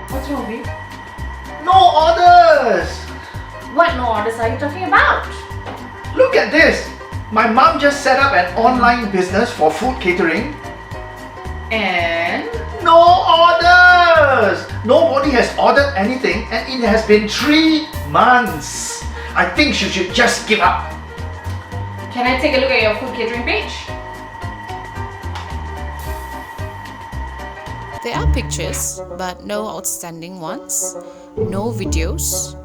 What's wrong with you? No orders! What no orders are you talking about? Look at this! My mom just set up an online business for food catering. And No orders! Nobody has ordered anything and it has been 3 months. I think she should just give up. can I take a look at your food catering page? There are pictures, but no outstanding ones, no videos,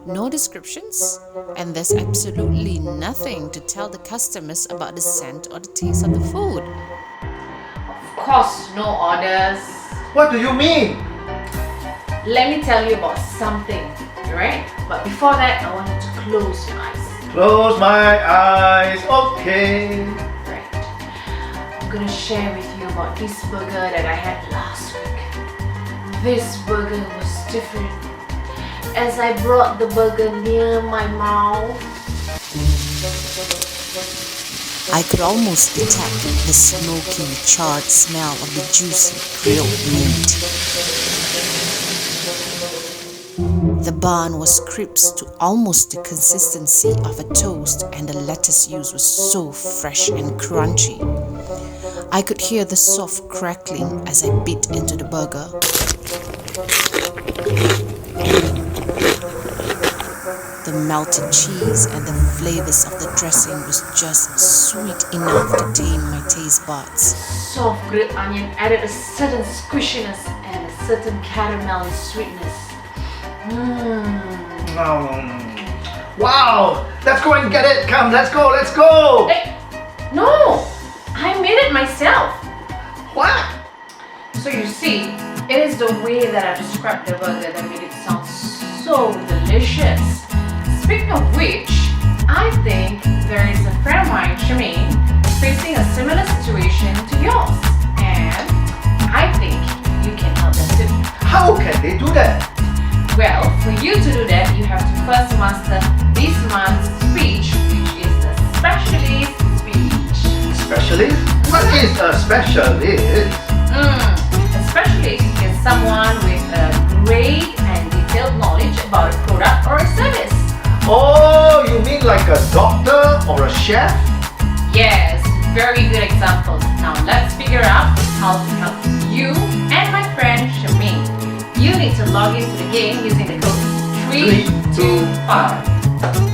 no descriptions, and there's absolutely nothing to tell the customers about the scent or the taste of the food. Of course, no orders. What do you mean? Let me tell you about something, alright? But before that, I want you to close your eyes. Close my eyes, okay. Right. I'm gonna share with you about this burger that I had last week. This burger was different. As I brought the burger near my mouth, I could almost detect the smoky, charred smell of the juicy grilled meat. The bun was crisp to almost the consistency of a toast, and the lettuce used was so fresh and crunchy. I could hear the soft crackling as I bit into the burger. The melted cheese and the flavors of the dressing was just sweet enough to tame my taste buds. soft grilled onion added a certain squishiness and a certain caramel sweetness. Wow! Let's go and get it! Come, let's go, let's go! Hey, no! I made it myself. What? So you see, it is the way that I described the burger that made it sound so delicious. Speaking of which, I think there is a friend of mine, Shameen, facing a similar situation to yours. And I think you can help them too. How can they do that? Well, for you to do that, you have to first master this month's speech, which is the specialist speech. Specialist? What is a specialist? A specialist is someone with a great and detailed knowledge about a product or a service. Oh, you mean like a doctor or a chef? Yes, very good example. Now let's figure out how to help you and my friend Shameen. You need to log into the game using the code 325.